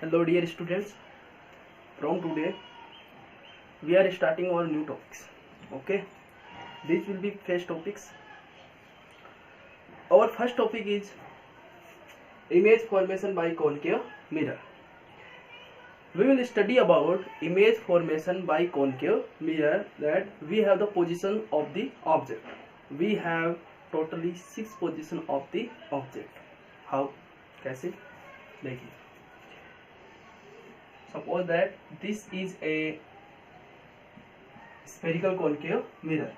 Hello dear students, from today we are starting our new topics. Okay, these will be fresh topics. Our first topic is image formation by concave mirror. We will study about image formation by concave mirror, that we have the position of the object. We have totally 6 position of the object. How? कैसे? देखिए, suppose that this is a spherical concave mirror.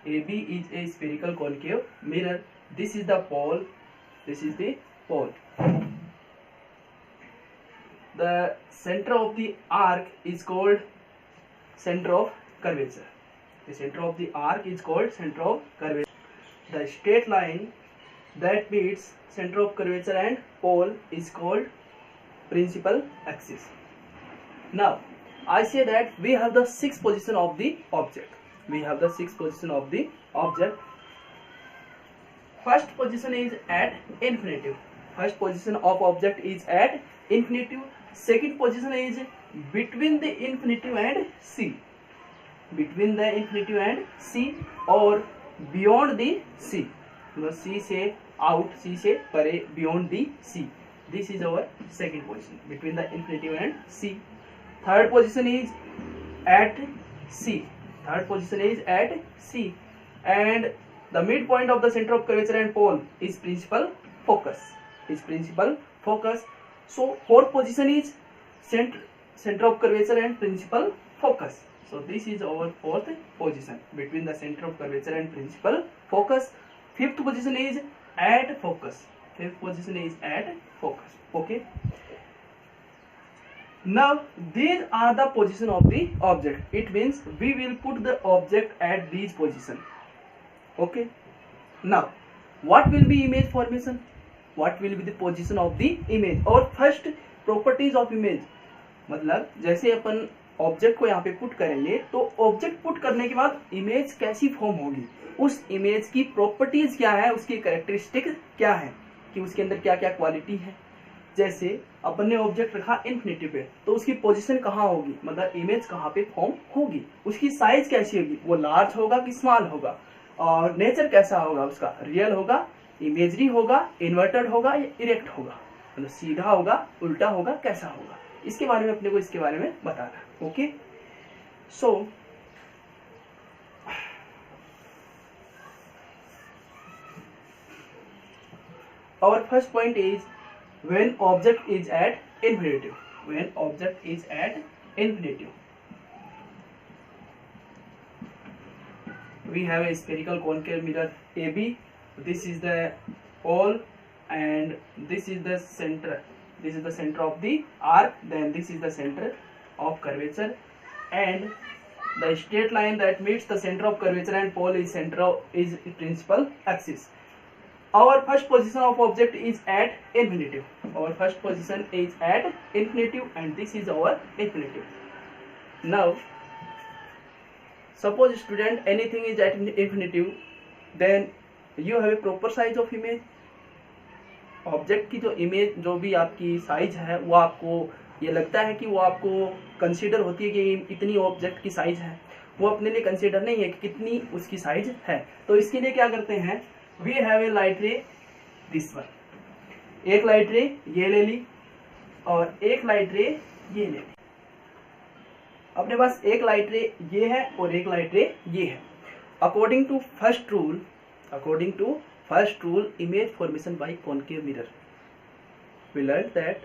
AB is a spherical concave mirror. This is the pole. This is the pole. The center of the arc is called center of curvature. The center of the arc is called center of curvature. The straight line that meets center of curvature and pole is called principal axis. Now, I say that we have the 6 position of the object. We have the 6 position of the object. First position is at infinitive. First position of object is at infinitive. Second position is between the infinitive and C. Between the infinitive and C or beyond the C. मतलब C से out, C से परे, beyond the C. This is our second position, between the infinitive and C. Third position is at C. Third position is at C, and the midpoint of the center of curvature and pole is principal focus. Is principal focus. So fourth position is center of curvature and principal focus. So this is our fourth position, between the center of curvature and principal focus. Fifth position is at focus. Fifth position is at focus. Okay. Now these are the position of the object. It means we will put the object at these position. Okay. Now what will be image formation? What will be the position of the image? और first properties of image, मतलब जैसे अपन object को यहाँ पे put करेंगे तो object put करने के बाद इमेज कैसी फॉर्म होगी, उस इमेज की प्रॉपर्टीज क्या है, उसकी कैरेक्टरिस्टिक क्या है, कि उसके अंदर क्या क्या क्वालिटी है. जैसे अपन ने ऑब्जेक्ट रखा इन्फिनिटी पे, तो उसकी पोजीशन कहाँ होगी, मतलब इमेज कहाँ पे फॉर्म होगी, उसकी साइज कैसी होगी, वो लार्ज होगा कि स्मॉल होगा, और नेचर कैसा होगा उसका, रियल होगा, इमेजरी होगा, इन्वर्टेड होगा या इरेक्ट होगा, मतलब सीधा होगा, उल्टा होगा, कैसा होगा, इसके बारे में अपने को इसके बारे में बताना. Okay. So our first point is when object is at infinitive. When object is at infinitive, we have a spherical concave mirror AB. This is the pole and this is the center. This is the center of the arc. Then this is the center of curvature, and the straight line that meets the center of curvature and pole is principal axis. Our first position of object is at infinitive. Our first position is at infinitive, and this is our infinitive. Now, suppose student anything is at infinitive, then you have a proper size of image. Object की जो image, जो भी आपकी size है, वो आपको ये लगता है कि वो आपको कंसीडर होती है कि इतनी ऑब्जेक्ट की साइज है, वो अपने लिए कंसीडर नहीं है कि कितनी उसकी साइज है. तो इसके लिए क्या करते हैं, we have a light ray this one. एक लाइट रे ये ले ली और एक लाइट रे ये ले ली. अपने पास एक लाइट रे ये है और एक लाइट रे ये है. According to first rule, image formation by concave mirror, we learned that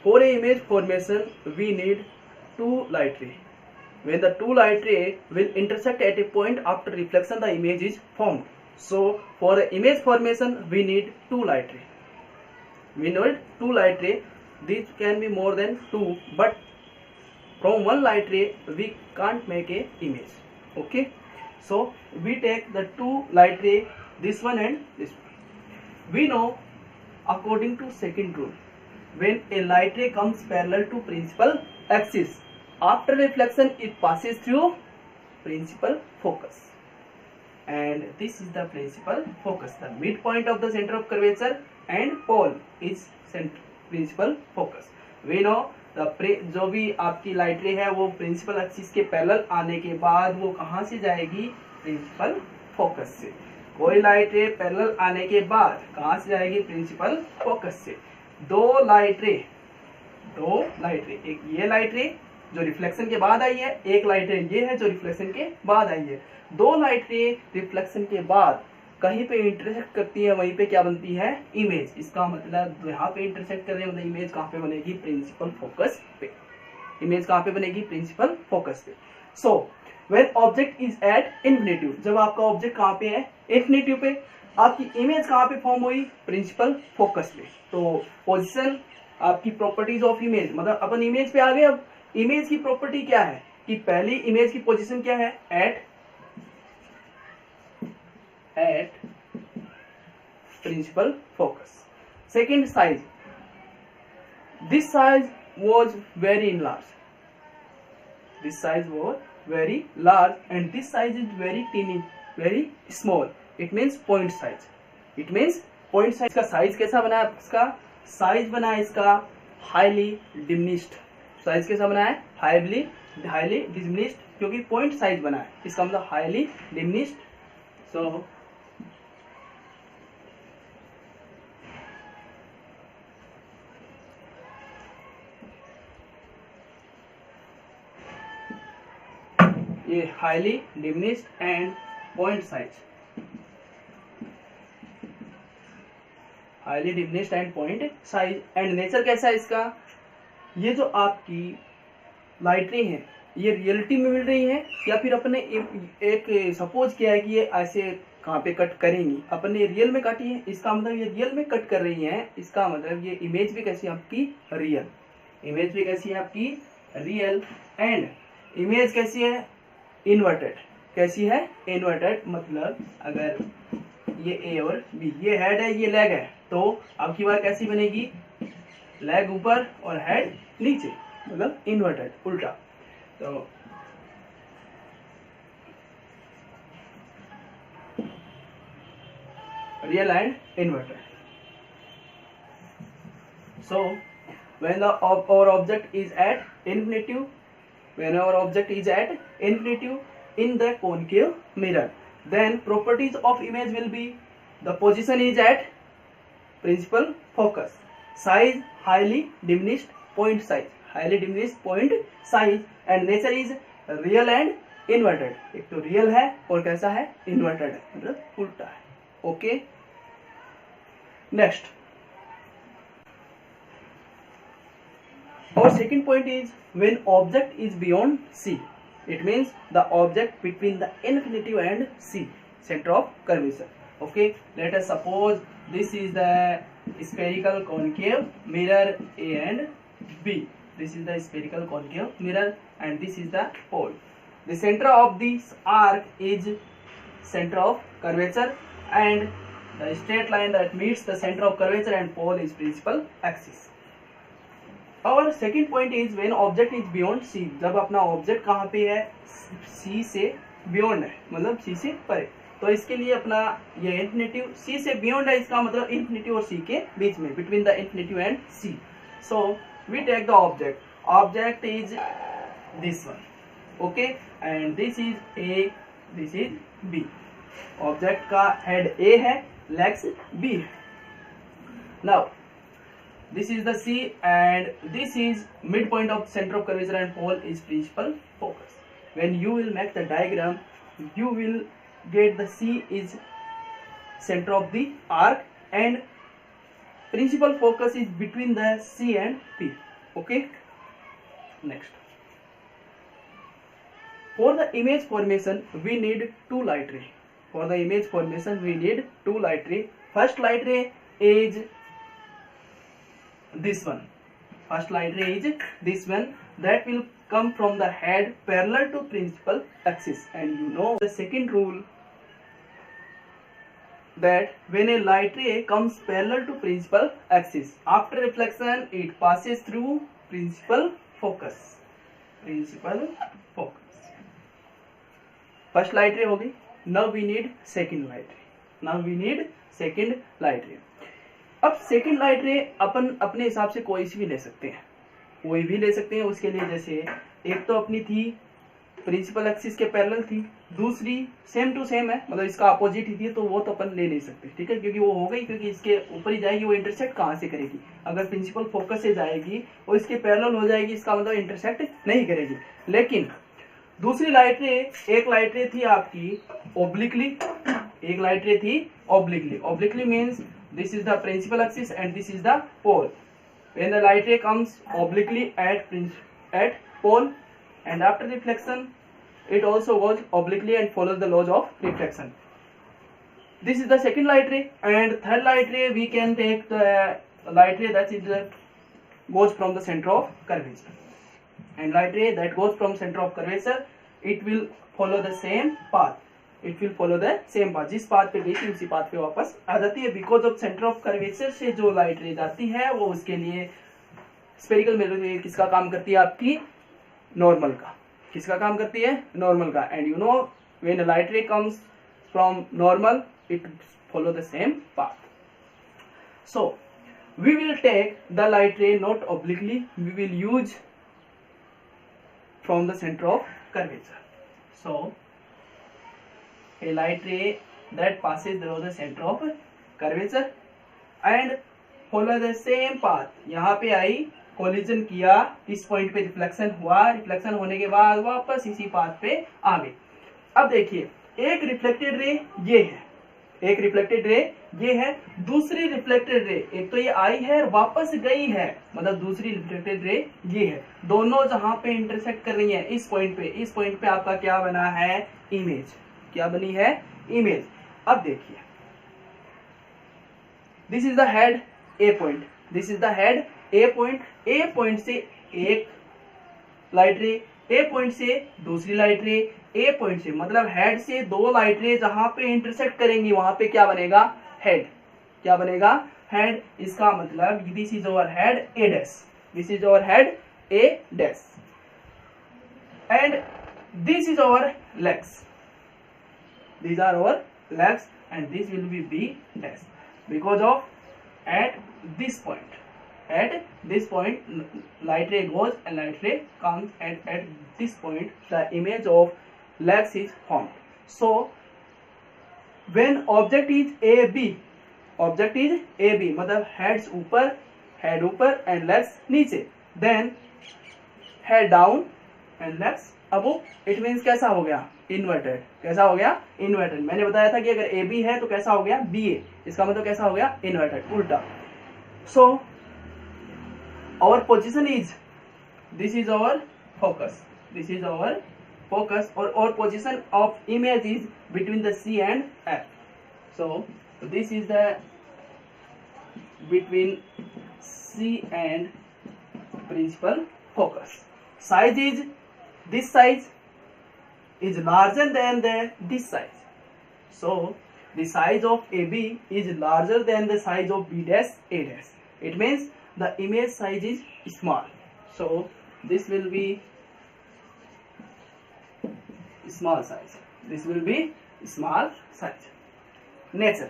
for a image formation we need 2 light ray. When the 2 light ray will intersect at a point after reflection, the image is formed. So for a image formation we need 2 light ray. We need 2 light ray. These can be more than 2, but from 1 light ray we can't make a image. Okay. So we take the 2 light ray, this one and this one. We know according to second rule, when a light ray comes parallel to principal axis, after reflection it passes through principal focus, and this is the principal focus. The midpoint of the center of curvature and pole is principal focus. We know जो भी आपकी light रे है वो principal axis के parallel आने के बाद वो कहाँ से जाएगी, प्रिंसिपल फोकस से। कोई लाइट रे पैरेलल आने के बाद कहाँ से जाएगी, प्रिंसिपल फोकस से। दो लाइट रे, एक ये लाइट रे जो रिफ्लेक्शन के बाद आई है, एक लाइट रे ये है जो रिफ्लेक्शन के बाद आई है। दो लाइट रे रिफ्लेक्शन के बाद कहीं पे इंटरसेक्ट करती है, वहीं पे क्या बनती है, इमेज। इसका मतलब यहाँ पे इंटरसेक्ट कर रहे हैं, मतलब इमेज कहाँ पे बनेगी, प्रिंसिपल फोकस पे। इमेज कहाँ पे बनेगी, प्रिंसिपल फोकस पे। So when object is at infinitive, जब आपका ऑब्जेक्ट कहाँ पे है, इन्फिनिटिव पे, आपकी इमेज कहाँ पे फॉर्म हुई, प्रिंसिपल फोकस पे। तो पोजिशन, आपकी प्रॉपर्टीज ऑफ इमेज, मतलब अपन इमेज पे आ गए। अब इमेज की प्रॉपर्टी क्या है कि पहली इमेज की पोजीशन क्या है, at principal focus. Second size, this size was very large, this size was very large and this size is very teeny, very small, it means point size, it means point size। का size कैसा बना है, इसका size बना है इसका highly diminished. Size कैसा बना है, हाईली डिमिनिश्ड, क्योंकि पॉइंट साइज बना है, इसका मतलब हाईली डिमिनिश्ड। सो ये highly diminished and point size, highly diminished and point size. And nature कैसा है इसका, ये जो आपकी लाइट रे है ये रियलिटी में मिल रही है या फिर अपने एक सपोज किया है कि ये ऐसे कहाँ पे कट करेंगी, अपने रियल में काटी है, इसका मतलब ये रियल में कट कर रही है। इसका मतलब ये इमेज भी कैसी है आपकी, रियल। इमेज भी कैसी है आपकी, रियल। एंड इमेज कैसी है, इन्वर्टेड। कैसी है, इन्वर्टेड। मतलब अगर ये ए और बी, ये हेड है ये लेग है, तो आपकी बार कैसी बनेगी, लेग ऊपर और हेड नीचे, मतलब इन्वर्टेड, उल्टा। तो real and inverted. So when our object is at infinitive, when our object is at infinitive in the concave mirror, then properties of image will be, the position is at principal focus, size highly diminished, point size highly diminished point size, and nature is real and inverted। एक तो real है और कैसा है, inverted है, मतलब उल्टा है। Okay, next our second point is when object is beyond C, it means the object between the infinitive and C, center of curvature। Okay, let us suppose this is the spherical concave mirror A and B, this is the spherical concave mirror and this is the pole। the center of this arc is center of curvature and the straight line that meets the center of curvature and pole is principal axis। और second point is when object is beyond C, जब अपना object कहाँ पे है, सी से beyond है, मतलब सी से परे। तो इसके लिए अपना ये इन्फिनिटिव सी से बियॉन्ड है, इसका मतलब इन्फिनिटिव और सी के बीच में, between the infinitive and C. So we take the object is this one, okay, and this is A, this is B. Object का हेड ए है, लेग्स बी है। Now this is the C and this is midpoint of center of curvature and pole is principal focus। when you will make the diagram you will get the C is center of the arc and principal focus is between the C and P। okay, next for the image formation we need two light ray। for the image formation we need two light ray। first light ray is this one, first light ray is this one, that will come from the head parallel to principal axis। and you know the second rule that when a light ray comes parallel to principal axis after reflection it passes through principal focus, principal focus। first light ray हो गई, now we need second light ray, now we need second light ray। अब second light रे अपन अपने हिसाब से कोई सी भी ले सकते हैं, कोई भी ले सकते हैं। उसके लिए जैसे एक तो अपनी थी प्रिंसिपल एक्सिस के पैरेलल थी, दूसरी सेम टू सेम है, मतलब इसका अपोजिट ही थी, तो वो तो अपन ले नहीं सकते, ठीक है, क्योंकि वो हो गई, क्योंकि इसके ऊपर ही जाएगी, वो इंटरसेक्ट कहाँ से करेगी? अगर प्रिंसिपल फोकस से जाएगी और इसके पैरेलल हो जाएगी, इसका मतलब इंटरसेक्ट नहीं करेगी। लेकिन दूसरी लाइट रे, एक लाइट रे थी आपकी ओब्लिकली, एक लाइट रे थी obliquely. Obliquely means this is the principal axis and this is the pole. When the light ray comes obliquely at pole and after reflection it also goes obliquely and follows the laws of reflection. This is the second light ray, and third light ray we can take the light ray that is goes from the center of curvature, and light ray that goes from center of curvature it will follow the same path, it will follow the same path, जिस path पे गई थी उसी path पे वापस आ जाती है। Because of centre of curvature से जो लाइट रे जाती है वो उसके लिए स्फेरिकल मिरर में किसका काम करती है? आपकी नॉर्मल का। किसका काम करती है? नॉर्मल का। And you know when a light ray comes from normal it follow the same path. So we will take the light ray not obliquely, we will use from the centre of curvature. So a light ray that passes through the center of curvature and follow the same path, यहाँ पे आई, collision किया, इस point पे reflection हुआ, reflection होने के बाद वापस इसी पाथ पे आ गई। अब देखिए एक रिफ्लेक्टेड रे ये है, एक रिफ्लेक्टेड रे ये है, दूसरी रिफ्लेक्टेड रे एक तो ये आई है और वापस गई है, मतलब दूसरी रिफ्लेक्टेड रे ये है। दोनों जहां पे इंटरसेक्ट कर रही है इस पॉइंट पे, इस पॉइंट पे आपका क्या बना है? इमेज। क्या बनी है? इमेज। अब देखिए this is the head A point, this is the head A point. A point से एक लाइट रे, ए पॉइंट से दूसरी लाइट रे, ए पॉइंट से, मतलब हेड से दो लाइट रे जहां पे इंटरसेक्ट करेंगी वहां पे क्या बनेगा? हेड। क्या बनेगा? हेड। इसका मतलब this is our head A dash, this is our head A dash, and this is our legs, these are our legs, and this will be B dash, because of at this point light ray goes and light ray comes, and at this point the image of legs is formed. So when object is AB, object is AB मतलब heads ऊपर, head ऊपर and legs नीचे, then head down and legs above, it means कैसा हो गया? Inverted. कैसा हो गया? इन्वर्टेड। मैंने बताया था कि अगर ए बी है तो कैसा हो गया? बी ए, इसका मतलब कैसा हो गया? इन्वर्टेड, उल्टा। So our position is, this is our focus, this is our focus, और position of image is between the C and F. So this is the between C and principal focus. Size is, this size is larger than this size, so the size of AB is larger than the size of B dash A dash. It means the image size is small, so this will be small size, this will be small size. Nature,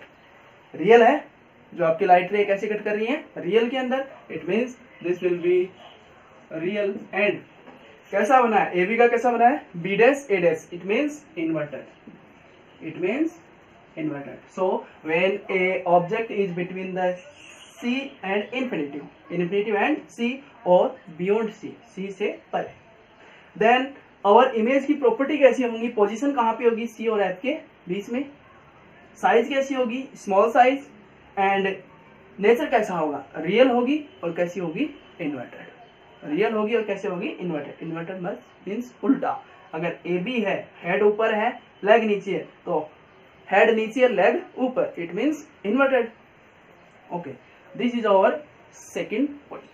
real है जो आपकी light रे कैसे cut कर रही है? Real के अंदर, it means this will be real। And कैसा बना है? ए बी का कैसा बना है? B dash A dash, it means inverted, it means inverted. So when a object is between the C and infinitive, infinitive and C और beyond C, C से परे, देन आवर इमेज की property कैसी होंगी? पोजीशन कहाँ पे होगी? सी और एफ के बीच में। साइज कैसी होगी? Small size. एंड नेचर कैसा होगा? रियल होगी और कैसी होगी? इन्वर्टेड। रियल होगी और कैसे होगी? इन्वर्टेड। इन्वर्टेड मीन्स उल्टा। अगर ए बी है, हेड ऊपर है, लेग नीचे है, तो हेड नीचे लेग ऊपर, it means inverted. Okay, this is our second point.